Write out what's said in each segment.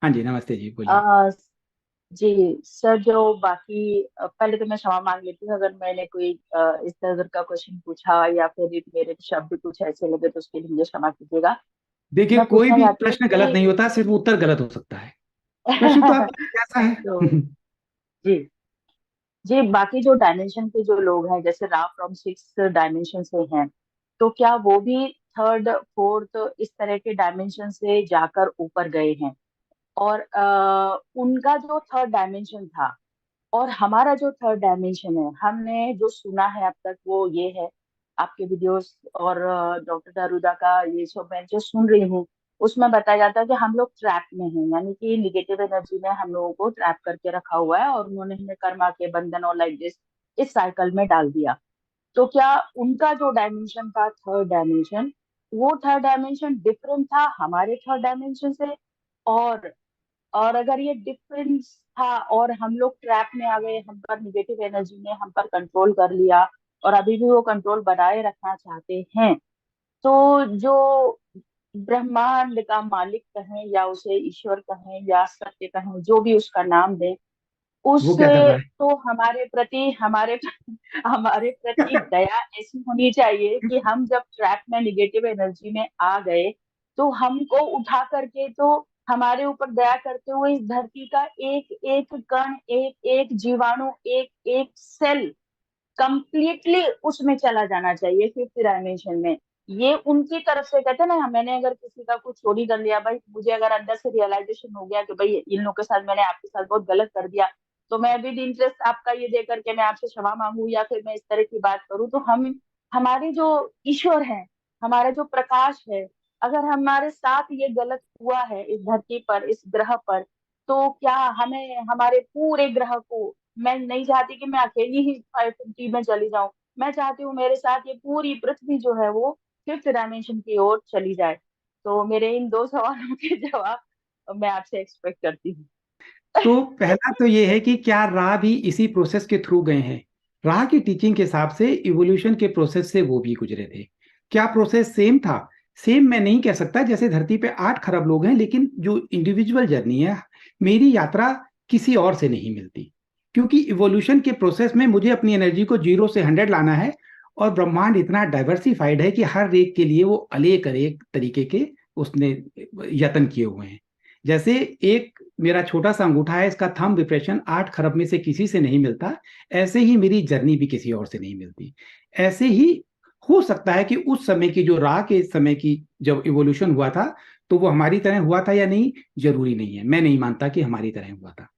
हाँ जी, नमस्ते जी, बोलिए। आ, जी सर, जो बाकी पहले तो मैं क्षमा मांग लेती हूँ अगर मैंने कोई इस तरह का क्वेश्चन पूछा या फिर मेरे शब्द कुछ ऐसे लगे तो उसके लिए मुझे क्षमा कीजिएगा। देखिए, मैं कोई पूछना भी चाहती हूँ प्रश्न गलत कि नहीं होता, सिर्फ उत्तर गलत हो सकता है। प्रश्न तो आपका कैसा तो है? जी जी, बाकी जो डायमेंशन के जो लोग हैं, जैसे राव फ्रॉम सिक्स डायमेंशन से हैं, तो क्या वो भी थर्ड फोर्थ इस तरह के डायमेंशन से जाकर ऊपर गए हैं? और उनका जो थर्ड डायमेंशन था और हमारा जो थर्ड डायमेंशन है, हमने जो सुना है अब तक वो ये है, आपके वीडियोस और डॉक्टर दारूदा का ये सब मैं जो सुन रही हूँ, उसमें बताया जाता है कि हम लोग ट्रैप में हैं, यानी कि निगेटिव एनर्जी में हम लोगों को ट्रैप करके रखा हुआ है और उन्होंने हमें कर्मा के बंधन और लाइक दिस इस साइकिल में डाल दिया। तो क्या उनका जो डायमेंशन था थर्ड डायमेंशन, वो थर्ड डायमेंशन डिफरेंट था हमारे थर्ड डायमेंशन से? और और अगर ये डिफरेंस था और हम लोग ट्रैप में आ गए, हम पर निगेटिव एनर्जी ने हम पर कंट्रोल कर लिया और अभी भी वो कंट्रोल बनाए रखना चाहते हैं, तो जो ब्रह्मांड का मालिक कहें या उसे ईश्वर कहें या सत्य कहें, जो भी उसका नाम दें, वो क्या कर उससे रहा तो हमारे प्रति दया ऐसी होनी चाहिए कि हम जब ट्रैप में निगेटिव एनर्जी में आ गए तो हमको उठा करके, तो हमारे ऊपर दया करते हुए इस धरती का एक एक कण, एक एक जीवाणु, एक एक सेल कंप्लीटली उसमें चला जाना चाहिए फिफ्थ डायमेंशन में। ये उनकी तरफ से कहते हैं ना, मैंने अगर किसी का कुछ चोरी कर लिया भाई, मुझे अगर अंदर से रियलाइजेशन हो गया कि भाई इन लोगों के साथ मैंने आपके साथ बहुत गलत कर दिया, तो मैं विद इंटरेस्ट आपका ये दे करके मैं आपसे क्षमा मांगू या फिर मैं इस तरह की बात करूँ, तो हम हमारे जो ईश्वर है, हमारा जो प्रकाश है, अगर हमारे साथ ये गलत हुआ है इस धरती पर, इस ग्रह पर, तो क्या हमें हमारे पूरे ग्रह को, मैं नहीं चाहती कि मैं अकेली ही 550 में चली जाऊं, मैं चाहती हूँ मेरे साथ ये पूरी पृथ्वी जो है वो फिफ्थ डायमेंशन की ओर चली जाए। तो मेरे इन दो सवालों के जवाब मैं आपसे एक्सपेक्ट करती हूँ। तो पहला तो ये है कि क्या राह भी इसी प्रोसेस के थ्रू गए हैं? राह की टीचिंग के हिसाब से इवोल्यूशन के प्रोसेस से वो भी गुजरे थे। क्या प्रोसेस सेम था? सेम मैं नहीं कह सकता, जैसे धरती पे 8 खरब लोग हैं, लेकिन जो इंडिविजुअल जर्नी है, मेरी यात्रा किसी और से नहीं मिलती। क्योंकि इवोल्यूशन के प्रोसेस में मुझे अपनी एनर्जी को 0 से 100 लाना है, और ब्रह्मांड इतना डाइवर्सिफाइड है कि हर एक के लिए वो अनेक अनेक तरीके के उसने यत्न किए हुए हैं। जैसे एक मेरा छोटा सा अंगूठा है, इसका थंब विप्रेशन 8 खरब में से किसी से नहीं मिलता, ऐसे ही मेरी जर्नी भी किसी और से नहीं मिलती। ऐसे ही हो सकता है कि उस समय की जो राह के समय की जब इवोल्यूशन हुआ था, तो वो हमारी तरह हुआ था या नहीं, जरूरी नहीं है। मैं नहीं मानता कि हमारी तरह हुआ था।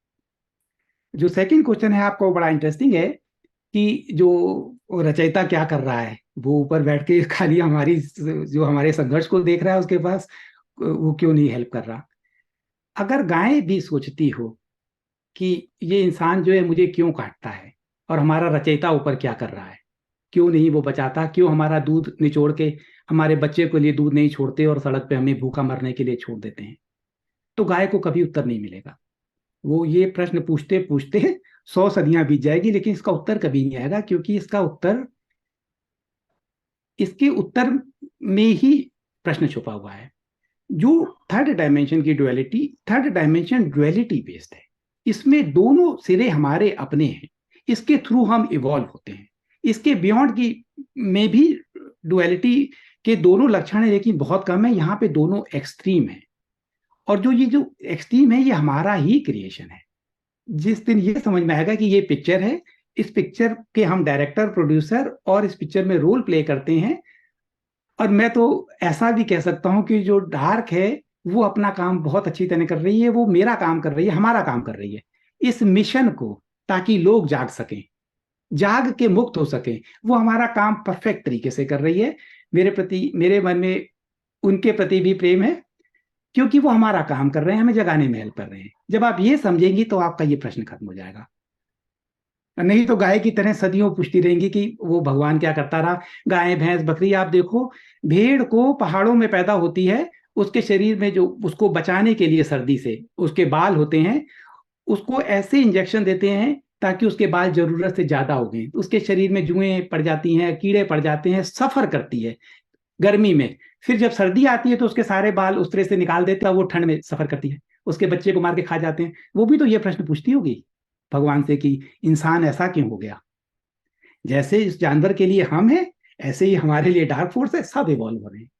जो सेकंड क्वेश्चन है आपका, वो बड़ा इंटरेस्टिंग है कि जो रचयिता क्या कर रहा है, वो ऊपर बैठ के खाली हमारी जो हमारे संघर्ष को देख रहा है, उसके पास वो क्यों नहीं हेल्प कर रहा? अगर गाय भी सोचती हो कि ये इंसान जो है मुझे क्यों काटता है, और हमारा रचयिता ऊपर क्या कर रहा है, क्यों नहीं वो बचाता, क्यों हमारा दूध निचोड़ के हमारे बच्चे के लिए दूध नहीं छोड़ते और सड़क पे हमें भूखा मरने के लिए छोड़ देते हैं, तो गाय को कभी उत्तर नहीं मिलेगा। वो ये प्रश्न पूछते पूछते 100 सदियां बीत जाएगी, लेकिन इसका उत्तर कभी नहीं आएगा, क्योंकि इसके उत्तर में ही प्रश्न छुपा हुआ है। जो थर्ड डायमेंशन की duality, third dimension duality based है। इसमें दोनों सिरे हमारे अपने हैं, इसके थ्रू हम इवॉल्व होते हैं। इसके बियॉन्ड की में भी डुअलिटी के दोनों लक्षण है, लेकिन बहुत कम है। यहाँ पे दोनों एक्सट्रीम है, और जो एक्सट्रीम है, ये हमारा ही क्रिएशन है। जिस दिन ये समझ में आएगा कि ये पिक्चर है, इस पिक्चर के हम डायरेक्टर प्रोड्यूसर और इस पिक्चर में रोल प्ले करते हैं, और मैं तो ऐसा भी कह सकता हूं कि जो डार्क है वो अपना काम बहुत अच्छी तरह कर रही है, वो मेरा काम कर रही है, हमारा काम कर रही है इस मिशन को, ताकि लोग जाग सकें, जाग के मुक्त हो सकें। वो हमारा काम परफेक्ट तरीके से कर रही है। मेरे प्रति, मेरे मन में उनके प्रति भी प्रेम है, क्योंकि वो हमारा काम कर रहे हैं, हमें जगाने में हेल्प कर रहे हैं। जब आप ये समझेंगी तो आपका ये प्रश्न खत्म हो जाएगा। नहीं तो गाय की तरह सदियों पूछती रहेंगी कि वो भगवान क्या करता रहा। गाय भैंस बकरी आप देखो, भेड़ को पहाड़ों में पैदा होती है, उसके शरीर में जो उसको बचाने के लिए सर्दी से उसके बाल होते हैं, उसको ऐसे इंजेक्शन देते हैं ताकि उसके बाल जरूरत से ज्यादा हो गए। उसके शरीर में जुएं पड़ जाती हैं, कीड़े पड़ जाते हैं, सफर करती है गर्मी में। फिर जब सर्दी आती है तो उसके सारे बाल उस तरह से निकाल देते हैं, वो ठंड में सफर करती है। उसके बच्चे को मार के खा जाते हैं, वो भी तो ये प्रश्न पूछती होगी भगवान से कि इंसान ऐसा क्यों हो गया। जैसे इस जानवर के लिए हम हैं, ऐसे ही हमारे लिए डार्क फोर्स है, सब इवॉल्व हो रहे हैं।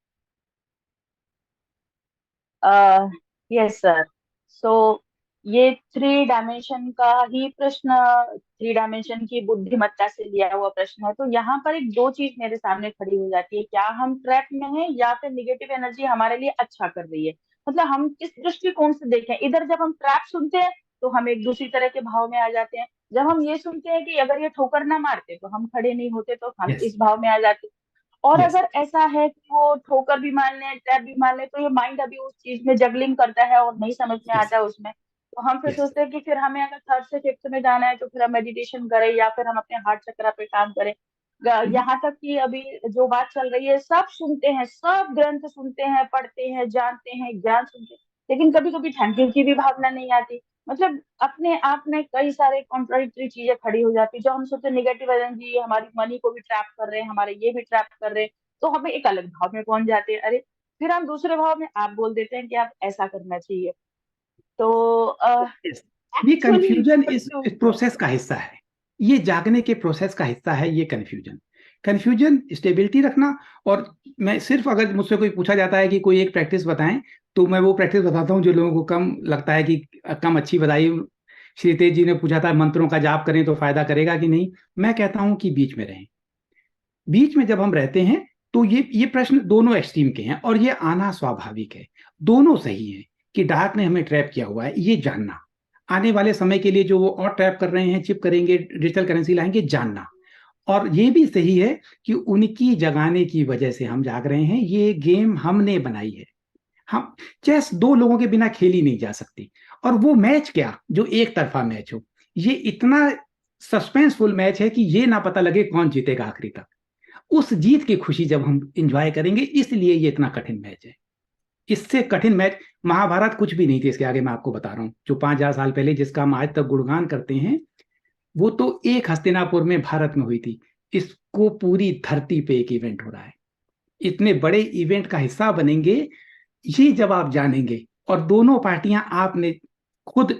Yes sir. सो ये थ्री डायमेंशन का ही प्रश्न, थ्री डायमेंशन की बुद्धिमत्ता से लिया हुआ प्रश्न है। तो यहाँ पर एक दो चीज मेरे सामने खड़ी हो जाती है, क्या हम ट्रैप में हैं या फिर निगेटिव एनर्जी हमारे लिए अच्छा कर रही है। मतलब हम किस दृष्टिकोण से देखें। इधर जब हम ट्रैप सुनते हैं तो हम एक दूसरी तरह के भाव में आ जाते हैं, जब हम ये सुनते हैं कि अगर ये ठोकर ना मारते तो हम खड़े नहीं होते तो हम यस। इस भाव में आ जाते हैं। और यस। अगर ऐसा है कि वो ठोकर भी मान ले ट्रैप भी मान ले, तो ये माइंड अभी उस चीज में जगलिंग करता है और नहीं समझ में यस। आता है उसमें। तो हम फिर यस। सोचते हैं कि फिर हमें अगर थर्ड से फिफ्थ में जाना है तो फिर हम मेडिटेशन करें या फिर हम अपने हार्ट चक्र पे काम करें। यहाँ तक कि अभी जो बात चल रही है, सब सुनते हैं, सब ग्रंथ सुनते हैं, पढ़ते हैं, जानते हैं, ज्ञान सुनते हैं, लेकिन कभी कभी थैंक यू की भी भावना नहीं आती। मतलब अपने आप में कई सारे कॉन्ट्राडिक्टरी चीजें खड़ी हो जाती है। जो हम सोचते नेगेटिव एनर्जी हमारी मनी को भी ट्रैप कर रहे हैं, हमारे ये भी ट्रैप कर रहे हैं, तो हम एक अलग भाव में पहुंच जाते हैं। अरे फिर हम दूसरे भाव में आप बोल देते हैं कि आप ऐसा करना चाहिए। तो यस। ये एक्चुअली कंफ्यूजन व्हाट टू इस प्रोसेस का हिस्सा है, ये जागने के प्रोसेस का हिस्सा है, ये कंफ्यूजन। कंफ्यूजन स्टेबिलिटी रखना। और मैं सिर्फ, अगर मुझसे कोई पूछा जाता है कि कोई एक प्रैक्टिस बताएं, तो मैं वो प्रैक्टिस बताता हूँ जो लोगों को कम लगता है कि कम अच्छी बताई। श्री तेज जी ने पूछा था मंत्रों का जाप करें तो फायदा करेगा कि नहीं। मैं कहता हूं कि बीच में रहें। बीच में जब हम रहते हैं तो ये प्रश्न दोनों एक्सट्रीम के हैं और ये आना स्वाभाविक है। दोनों सही है कि डार्क ने हमें ट्रैप किया हुआ है, ये जानना। आने वाले समय के लिए जो वो और ट्रैप कर रहे हैं, चिप करेंगे, डिजिटल करेंसी लाएंगे, जानना। और ये भी सही है कि उनकी जगाने की वजह से हम जाग रहे हैं, ये गेम हमने बनाई है। हम चेस दो लोगों के बिना खेली नहीं जा सकती। और वो मैच क्या जो एक तरफा मैच हो, ये इतना सस्पेंसफुल मैच है कि ये ना पता लगे कौन जीतेगा आखिरी तक। उस जीत की खुशी जब हम इंजॉय करेंगे, इसलिए ये इतना कठिन मैच है। इससे कठिन मैच महाभारत कुछ भी नहीं थी इसके आगे। मैं आपको बता रहा हूं, जो 5,000 साल पहले जिसका हम आज तक गुणगान करते हैं, वो तो एक हस्तिनापुर में भारत में हुई थी। इसको पूरी धरती पे एक इवेंट हो रहा है। इतने बड़े इवेंट का हिस्सा बनेंगे, ये जब आप जानेंगे। और दोनों पार्टियां आपने खुद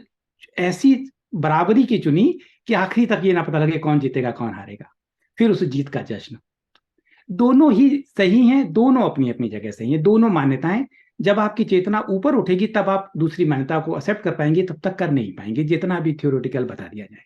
ऐसी बराबरी की चुनी कि आखिरी तक ये ना पता लगे कौन जीतेगा कौन हारेगा, फिर उस जीत का जश्न। दोनों ही सही हैं, दोनों अपनी अपनी जगह सही हैं, दोनों मान्यताएं। जब आपकी चेतना ऊपर उठेगी तब आप दूसरी मान्यता को एक्सेप्ट कर पाएंगे, तब तक कर नहीं पाएंगे, जितना भी थ्योरेटिकल बता दिया जाए।